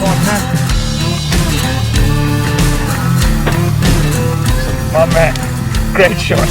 spot, man. My man, great shot.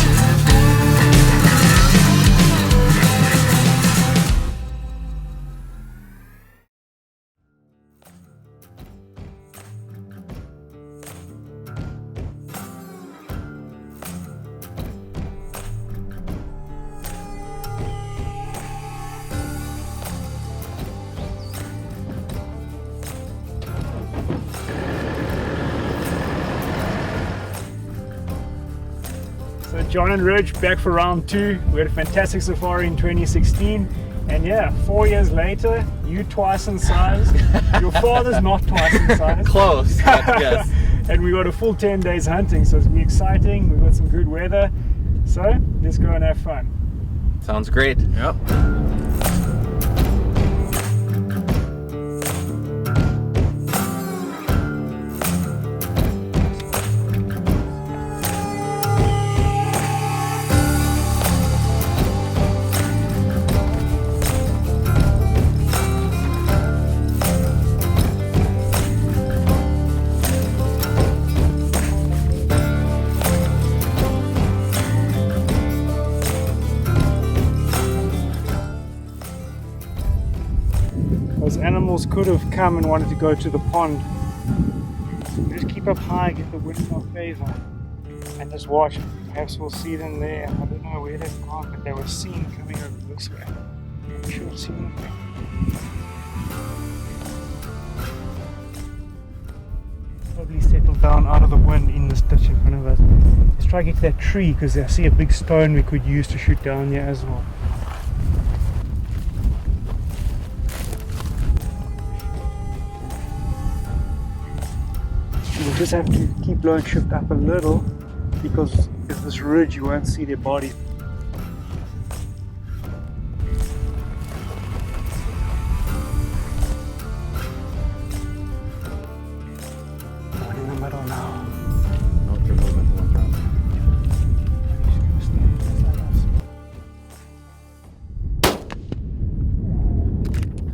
So Jon and Ridge back for round 2. We had a fantastic safari in 2016, and yeah, 4 years later, you twice in size. Your father's not twice in size. Close, yes. And we got a full 10 days hunting, so it's gonna be exciting. We've got some good weather, so let's go and have fun. Sounds great. Yep. Those animals could have come and wanted to go to the pond. So just keep up high, get the wind in our favor, and just watch. Perhaps we'll see them there. I don't know where they've gone, but they were seen coming over this way. I'm sure we'll see them there. Probably settled down out of the wind in this ditch in front of us. Let's try to get to that tree, because I see a big stone we could use to shoot down here as well. We'll just have to keep low and shift up a little, because if this ridge you won't see their body. One in the middle now.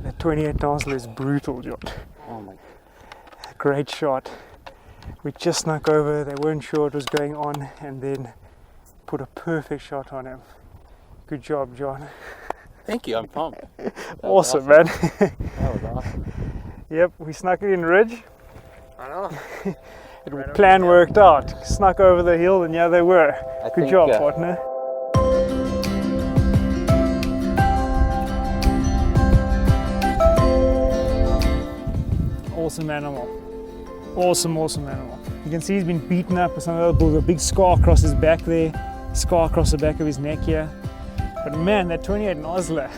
That 28 Dazzler is brutal, Jon. Oh my. Great shot. We just snuck over, they weren't sure what was going on, and then put a perfect shot on him. Good job, Jon. Thank you, I'm pumped. Awesome, man. That was awesome. Yep, we snuck it in Ridge. I know. The plan worked out. Snuck over the hill, and yeah, they were. Good job, partner. Awesome animal. Awesome animal. You can see he's been beaten up with some of those bulls. A big scar across his back there, scar across the back of his neck here. But man, that 28 Nosler,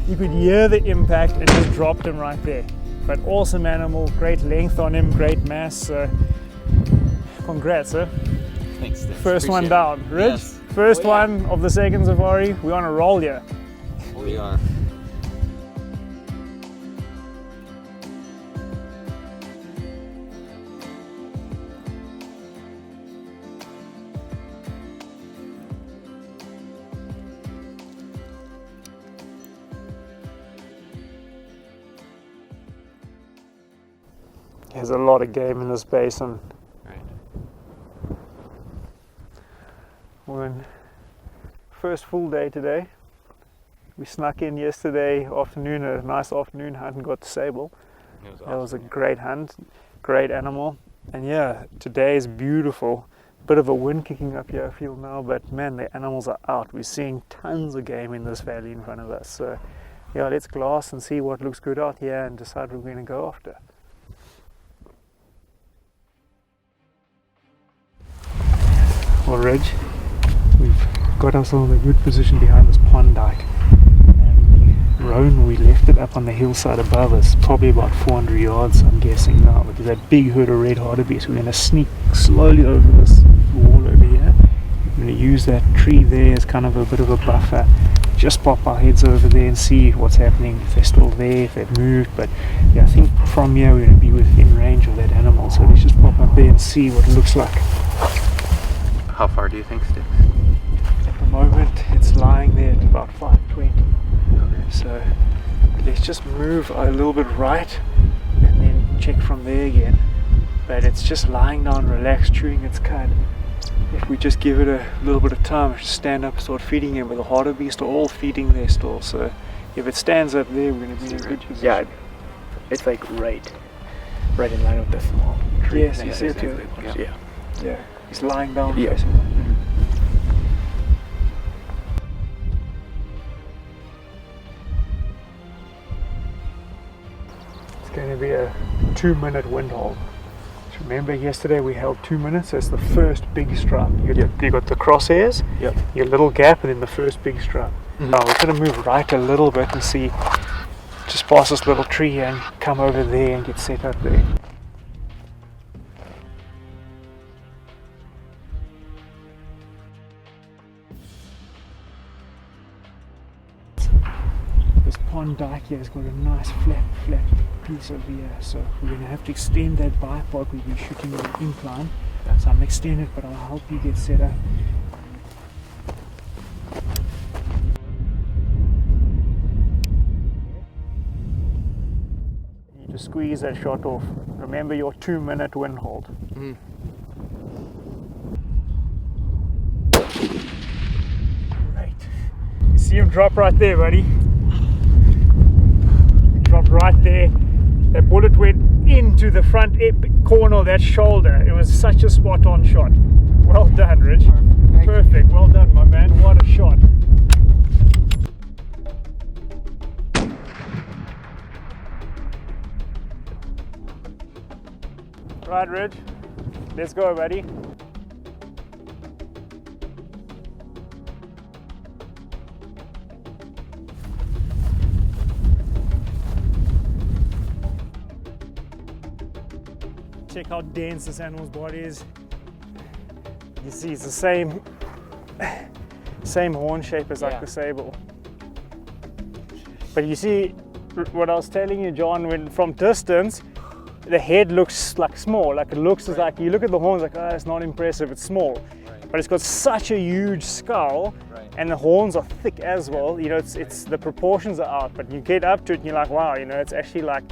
you could hear the impact. It just dropped him right there. But awesome animal, great length on him, great mass. So congrats, sir. Thanks, Stix. First one down. Ridge, Yes. first one of the second safari. We're on a roll here. We are. There's a lot of game in this basin. Right. We're in first full day today. We snuck in yesterday afternoon, a nice afternoon hunt, and got to Sable. It was That was a awesome. great hunt, great animal. And yeah, today is beautiful. Bit of a wind kicking up here I feel now, but man, the animals are out. We're seeing tons of game in this valley in front of us. So yeah, let's glass and see what looks good out here and decide what we're going to go after. Well, Ridge, we've got ourselves a good position behind this pond dike. And Roan, we left it up on the hillside above us, probably about 400 yards, I'm guessing now, because that big herd of red hartebeest. We're going to sneak slowly over this wall over here. We're going to use that tree there as kind of a bit of a buffer. Just pop our heads over there and see what's happening, if they're still there, if they've moved. But yeah, I think from here we're going to be within range of that animal. So let's just pop up there and see what it looks like. How far do you think, Stix? At the moment it's lying there at about 520. So let's just move a little bit right and then check from there again. But it's just lying down, relaxed, chewing its cud. If we just give it a little bit of time, just stand up, start feeding him. With the harder beasts are all feeding there still. So if it stands up there, we're going to be in a good position. Yeah, it's like right in line with the small tree. Yes, you see it too. Yeah. Yeah, he's lying down. Yeah. Facing. It's going to be a 2-minute wind hold. So remember yesterday we held 2 minutes, so it's the first big strap. You got the crosshairs, your little gap, and then the first big strap. Now we're going to move right a little bit and see, just past this little tree and come over there and get set up there. This pond dike here has got a nice flat piece over here, so we're going to have to extend that bipod. We'll be shooting an incline, so I'm extending it, but I'll help you get set up. You need to squeeze that shot off. Remember your 2-minute wind hold. Great. You see him drop right there, buddy. Dropped right there. That bullet went into the front corner of that shoulder. It was such a spot on shot. Well done, Ridge. Perfect. Well done, my man. What a shot. Right, Ridge. Let's go, buddy. Check how dense this animal's body is. You see it's the same horn shape as like the Sable. But you see what I was telling you, John, when from distance the head looks like small, like it looks like you look at the horns like, oh, it's not impressive, it's small. But it's got such a huge skull, and the horns are thick as well. You know, it's the proportions are out, but you get up to it and you're like, wow, you know, it's actually like,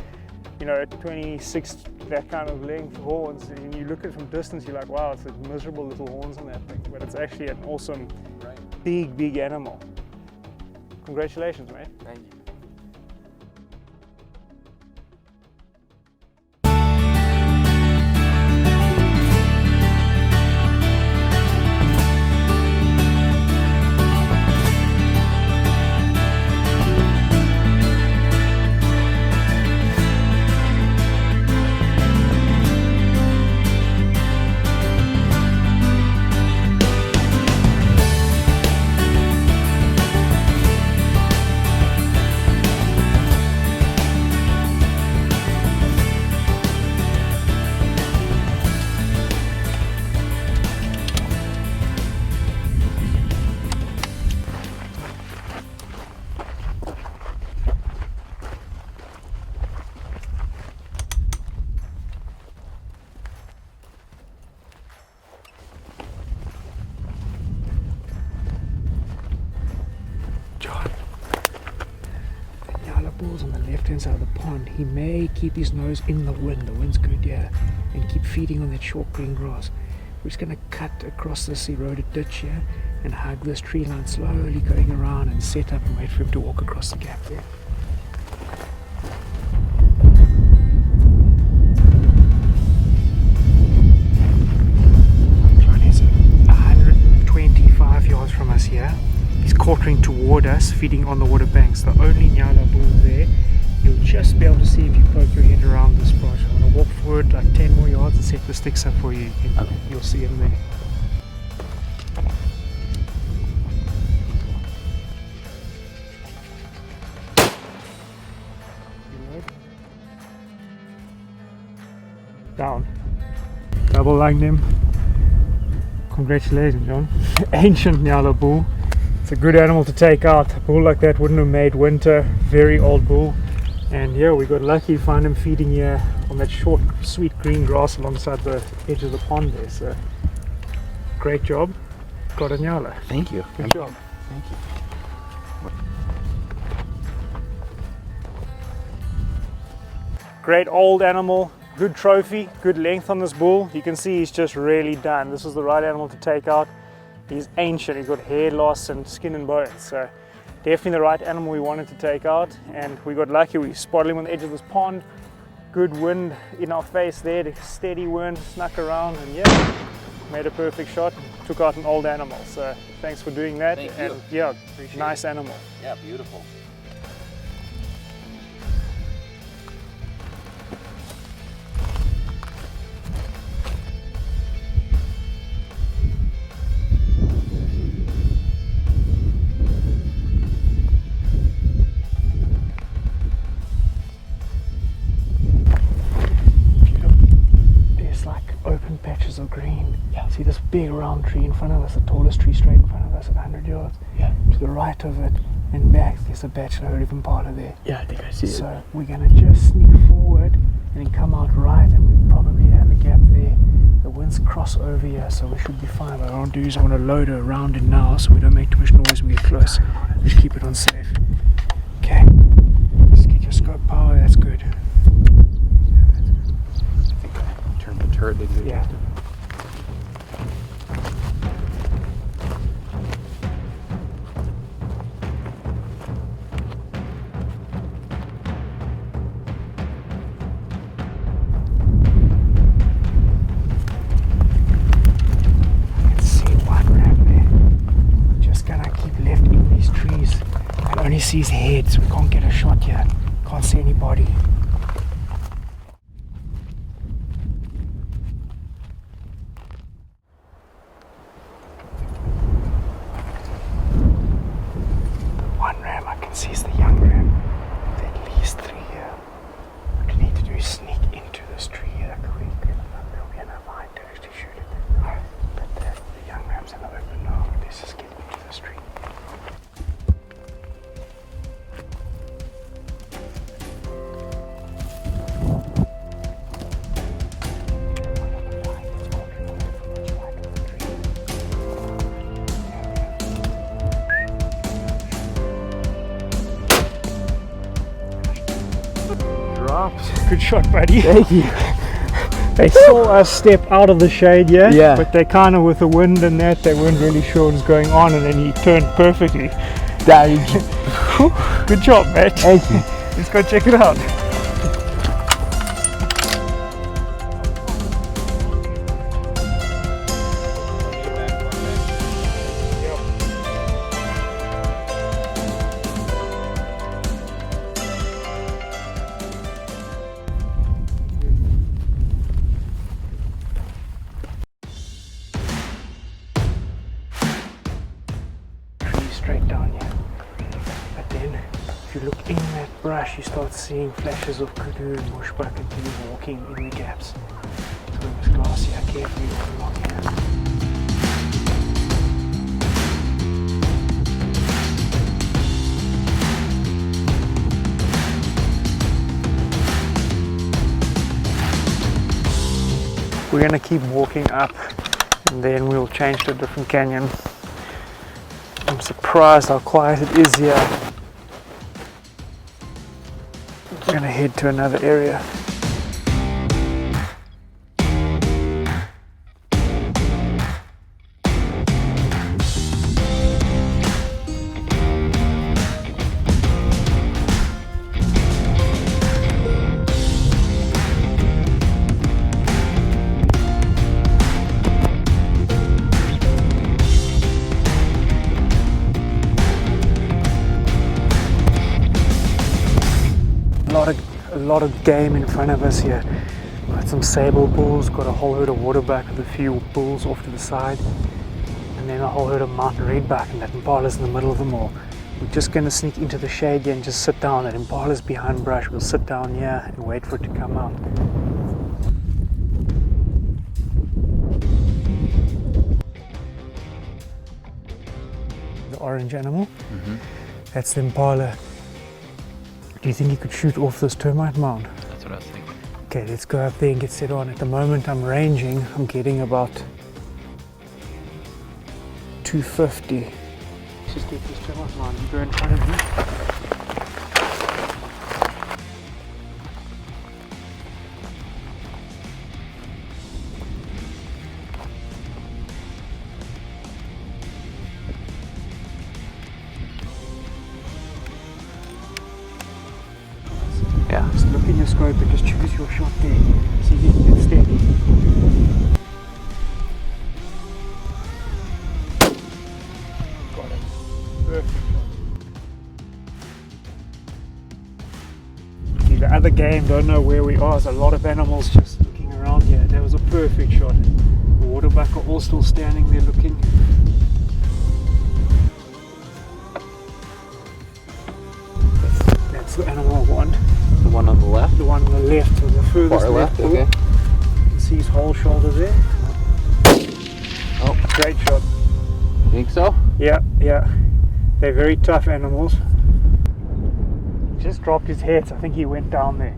you know, 26, that kind of length horns, and you look at it from distance, you're like, wow, it's like miserable little horns on that thing, but it's actually an awesome, big animal. Congratulations, mate. Thank you. On the left hand side of the pond, he may keep his nose in the wind's good, yeah, and keep feeding on that short green grass. We're just going to cut across this eroded ditch here and hug this tree line, slowly going around and set up and wait for him to walk across the gap there. John is 125 yards from us here. He's quartering toward us, feeding on the water banks. The only Nyala bull there. You'll just be able to see if you poke your head around this brush. I'm going to walk forward like 10 more yards and set the Stix up for you. You'll see him there. Down. Double lunged him. Congratulations, John. Ancient Nyala bull. It's a good animal to take out. A bull like that wouldn't have made winter. Very old bull. And yeah, we got lucky to find him feeding here on that short, sweet green grass alongside the edge of the pond there. So, great job. Got a Nyala. Thank you. Good job. Thank you. Great old animal. Good trophy, good length on this bull. You can see he's just really done. This is the right animal to take out. He's ancient, he's got hair loss and skin and bones. So definitely the right animal we wanted to take out, and we got lucky. We spotted him on the edge of this pond. Good wind in our face there, the steady wind, snuck around, and yeah, made a perfect shot, took out an old animal. So thanks for doing that. Thank and you. yeah, Appreciate nice it. animal. Yeah, beautiful. Open patches of green. Yeah. See this big round tree in front of us, the tallest tree straight in front of us at 100 yards. Yeah. To the right of it and back, there's a bachelor herd of Impala there. Yeah, I think I see it. So we're going to just sneak forward and then come out right, and we probably have a gap there. The winds cross over here, so we should be fine. What I want to do is I want to load her around in now so we don't make too much noise when we get close. Just keep it on safe. Okay. Just get your scope power, that's good. Turret exit. Yeah. I can see one ram there. Just gonna keep left in these trees. I can only see his head, so we can't get a shot yet. Can't see anybody. Sees the young ram. There are at least 3 here. What we need to do is sneak into this tree here quick. There'll be enough height to actually shoot it. But the young ram's in the open now. Let's just get into this tree. Good shot, buddy. Thank you. They saw us step out of the shade, Yeah. but they kind of, with the wind and that, they weren't really sure what was going on, and then he turned perfectly. Good job, mate. Thank you. Let's go check it out. Straight down here, but then if you look in that brush you start seeing flashes of kudu and Waterbuck and Kudu walking in the gaps. So we must glass here carefully along here. We're going to keep walking up and then we'll change to a different canyon. I'm surprised how quiet it is here. We're going to head to another area. A lot of game in front of us here. Got some Sable bulls, got a whole herd of Waterbuck with a few bulls off to the side, and then a whole herd of mountain redbuck, and that Impala's in the middle of them all. We're just going to sneak into the shade here and just sit down. That Impala's behind brush. We'll sit down here and wait for it to come out. The orange animal, that's the Impala. Do you think you could shoot off this termite mound? That's what I was thinking. Okay, let's go up there and get set on. At the moment I'm ranging, I'm getting about 250. Let's just get this termite mound. You go in front of me. Yeah. Just look in your scope and just choose your shot there. See if you can get steady. Got it. Perfect shot. See, the other game, don't know where we are. There's a lot of animals just looking around here. That was a perfect shot. The Waterbuck are all still standing there looking. That's the animal I want. The one on the left? The one on the left, or the furthest Far left, okay. You can see his whole shoulder there. Oh, Great shot. think so? Yeah. They're very tough animals. He just dropped his head, so I think he went down there.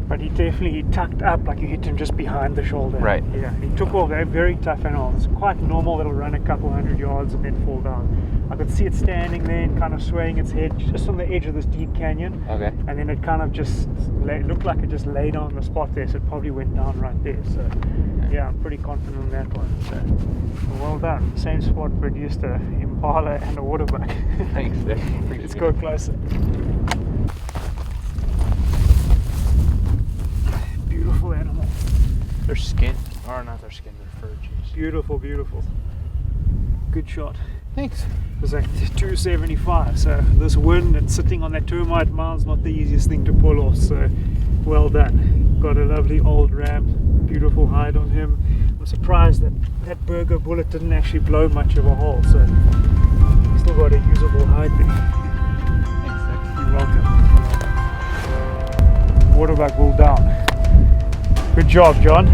But he definitely tucked up, like you hit him just behind the shoulder. Right. Yeah, he took off. They're very tough animals. It's quite normal that it'll run a couple 100 yards and then fall down. I could see it standing there and kind of swaying its head just on the edge of this deep canyon. Okay. And then it kind of just looked like it just laid on the spot there, so it probably went down right there. So yeah, I'm pretty confident on that one. So well done. Same spot produced a Impala and a Waterbuck. Thanks, Dick. Let's go closer. Beautiful animal. Their skin, or not their skin, their fur. Geez. Beautiful. Good shot. Thanks. It was like 275, so this wind and sitting on that termite mound's not the easiest thing to pull off, so well done. Got a lovely old ram, beautiful hide on him. I'm surprised that that burger bullet didn't actually blow much of a hole, so still got a usable hide there. Thanks, Dick. You're welcome. Waterbuck bull down. Good job, John.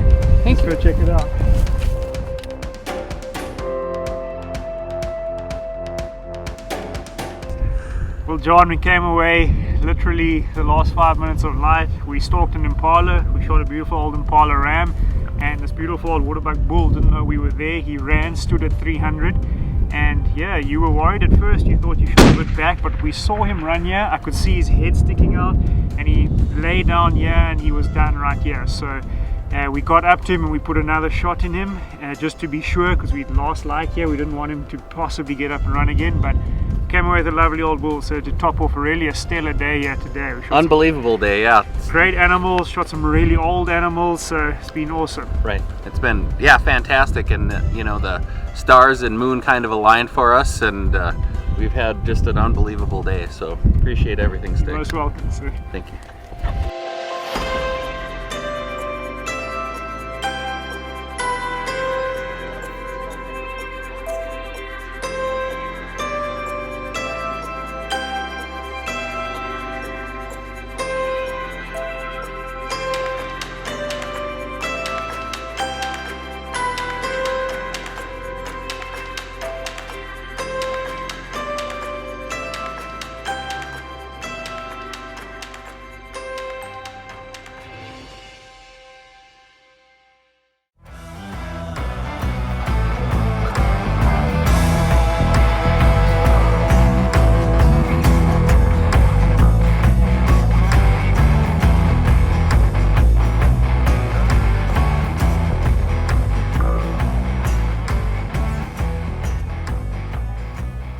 Thank Let's go check it out. Well, John, we came away literally the last 5 minutes of light. We stalked an Impala. We shot a beautiful old Impala ram, and this beautiful old Waterbuck bull didn't know we were there. He ran, stood at 300, and yeah, you were worried at first. You thought you should have looked back, but we saw him run here. I could see his head sticking out, and he lay down here, and he was done right here. So we got up to him and we put another shot in him just to be sure, because we'd lost light here. We didn't want him to possibly get up and run again, but came away with a lovely old bull. So to top off really a stellar day here today. We shot Unbelievable day, yeah. great animals, shot some really old animals, so it's been awesome. Right. It's been, yeah, fantastic, and you know, the stars and moon kind of aligned for us, and we've had just an unbelievable day, so appreciate everything, Stix. You're most welcome, sir. Thank you.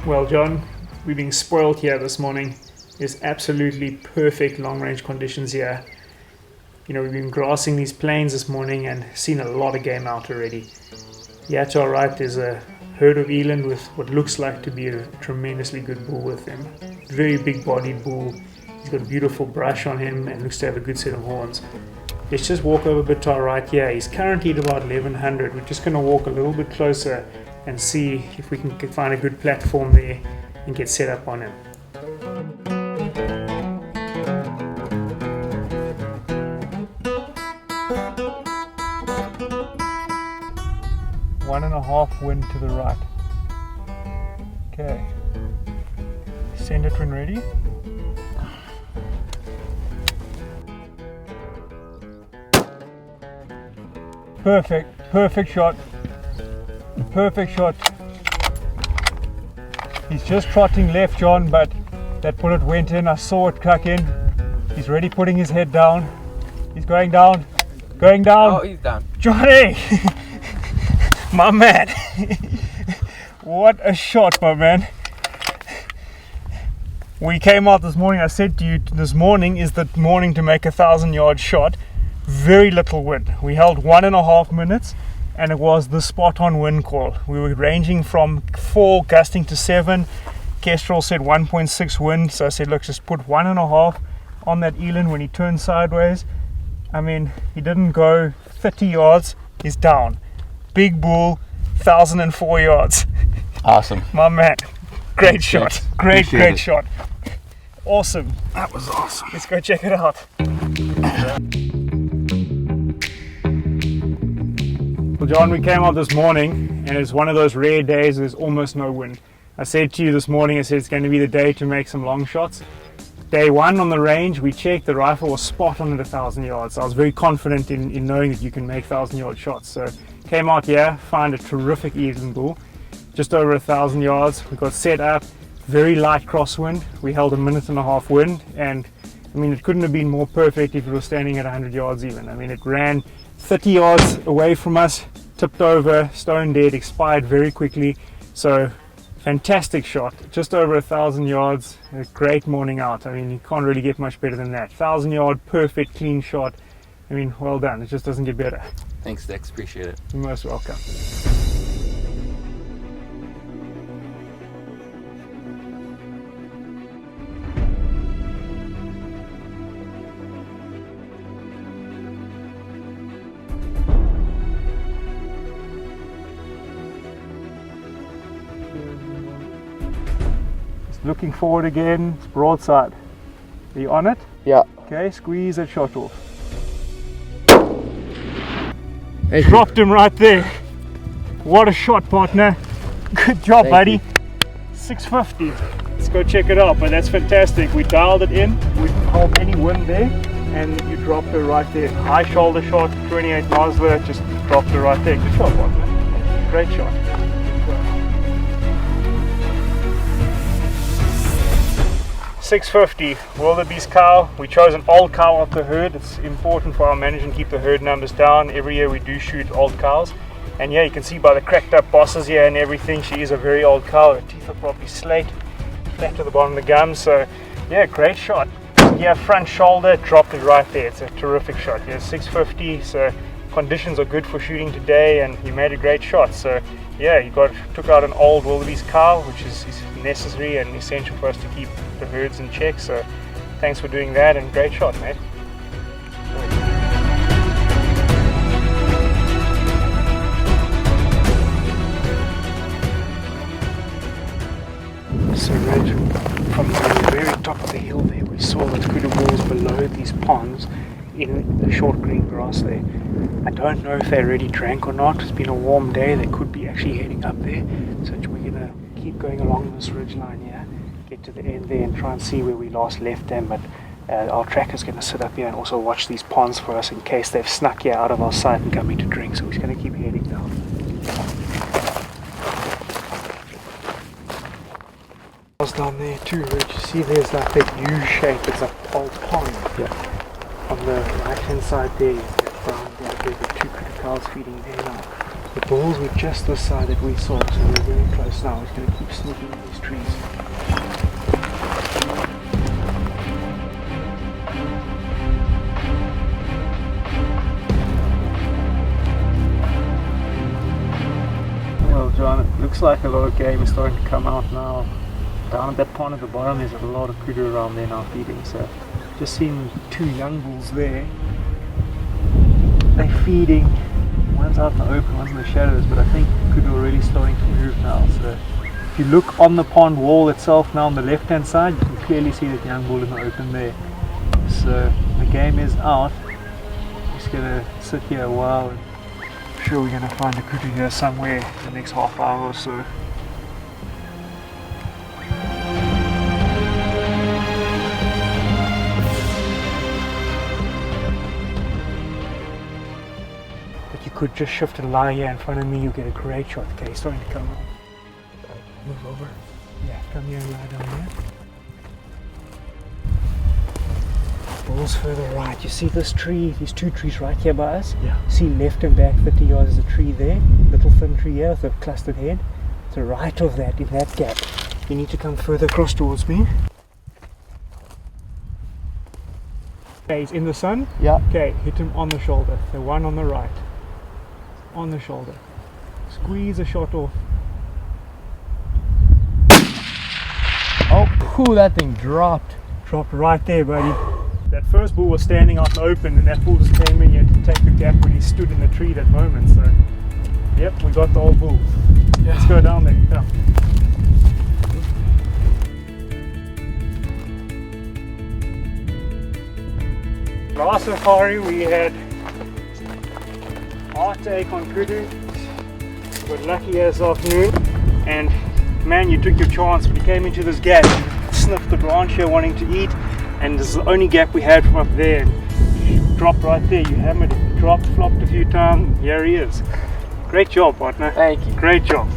Well, John, we're being spoiled here this morning. There's absolutely perfect long-range conditions here. You know, we've been grassing these plains this morning and seen a lot of game out already. Yeah, to our right there's a herd of eland with what looks like to be a tremendously good bull with him. Very big-bodied bull. He's got a beautiful brush on him and looks to have a good set of horns. Let's just walk over a bit to our right here. He's currently at about 1100. We're just going to walk a little bit closer and see if we can find a good platform there and get set up on him. One and a half wind to the right. Okay. Send it when ready. Perfect shot. Perfect shot. He's just trotting left, John, but that bullet went in. I saw it crack in. He's already putting his head down. He's going down. Oh, he's down. Johnny! My man! What a shot, my man. We came out this morning. I said to you, this morning is the morning to make a 1,000-yard shot. Very little wind. We held 1.5 minutes, and it was the spot-on wind call. We were ranging from 4 gusting to 7. Kestrel said 1.6 wind, so I said, look, just put 1.5 on that eland when he turned sideways. I mean, he didn't go 30 yards. He's down. Big bull, 1,004 yards. Awesome. My man. Great shot. Thanks. Great Appreciate it. shot. Awesome. That was awesome. Let's go check it out. Well, John, we came out this morning and it's one of those rare days there's almost no wind. I said to you this morning, I said it's going to be the day to make some long shots. Day one on the range, we checked, the rifle was spot on at 1,000 yards. I was very confident in knowing that you can make 1,000-yard shots. So came out here, found a terrific eland bull, just over 1,000 yards. We got set up, very light crosswind. We held 1.5 minutes wind, and I mean, it couldn't have been more perfect if it was standing at 100 yards even. I mean, it ran 30 yards away from us, tipped over, stone dead, expired very quickly. So fantastic shot, just over 1,000 yards, a great morning out. I mean, you can't really get much better than that. 1,000-yard, perfect, clean shot. I mean, well done. It just doesn't get better. Thanks, Stix. Appreciate it. You're most welcome. Looking forward again, it's broadside. Are you on it? Yeah. Okay, squeeze that shot off. Thank Dropped him right there. What a shot, partner. Good job, Thank buddy. you. 650. Let's go check it out, but that's fantastic. We dialed it in, we didn't hold any wind there, and you dropped her right there. High shoulder shot, 28 Nosler, just dropped her right there. Good shot, partner. Great shot. 650, wildebeest cow. We chose an old cow off the herd. It's important for our management to keep the herd numbers down. Every year we do shoot old cows. And yeah, you can see by the cracked up bosses here and everything, she is a very old cow. Her teeth are probably slate, flat to the bottom of the gum. So yeah, great shot. Yeah, front shoulder, dropped it right there. It's a terrific shot. Yeah, 650, so conditions are good for shooting today, and he made a great shot. So yeah, you took out an old wildebeest cow, which is necessary and essential for us to keep the herds in check. So thanks for doing that, and great shot, mate. So Ridge, from the very top of the hill there, we saw the kudu walls below these ponds in the short green grass there. I don't know if they already drank or not. It's been a warm day. They could be actually heading up there. So we're going to keep going along this ridge line here, get to the end there and try and see where we last left them. But our tracker's going to sit up here and also watch these ponds for us in case they've snuck here out of our sight and coming to drink. So we're going to keep heading down. Down there too, Rich. You see there's like that U shape. It's a old pond. Yeah. On the right hand side there, you get brown there, there's the 2 kudu cows feeding there now. The bulls were just this side that we saw, so we're very close now. We're just going to keep sneaking in these trees. Well, John, it looks like a lot of game is starting to come out now. Down at that pond at the bottom, there's a lot of kudu around there now feeding. So just seeing 2 young bulls there. They're feeding. One's out in the open, one's in the shadows, but I think kudu are really starting to move now. So if you look on the pond wall itself now on the left hand side, you can clearly see that young bull in the open there. So the game is out. I'm just gonna sit here a while, and I'm sure we're gonna find a kudu here somewhere in the next half hour or so. Could just shift and lie here in front of me, you get a great shot. Okay, he's starting to come up. Move over. Yeah, come here and lie down here. Bull's further right. You see this tree, these 2 trees right here by us? Yeah. See left and back 30 yards is a tree there, little thin tree here with a clustered head. To the right of that, in that gap, you need to come further across towards me. Okay, he's in the sun. Yeah. Okay, hit him on the shoulder. The one on the right. On the shoulder. Squeeze a shot off. Oh, phew, that thing dropped. Dropped right there, buddy. That first bull was standing out in the open, and that bull just came in here to take the gap when he stood in the tree that moment. So, yep, we got the old bull. Yeah. Let's go down there. Yeah. Last safari we had heartache on Kudu. We're lucky this afternoon, and man, you took your chance. We came into this gap, sniffed the branch here wanting to eat, and this is the only gap we had from up there. You dropped right there, you hammered it, dropped, flopped a few times, and here he is. Great job, partner. Thank you. Great job.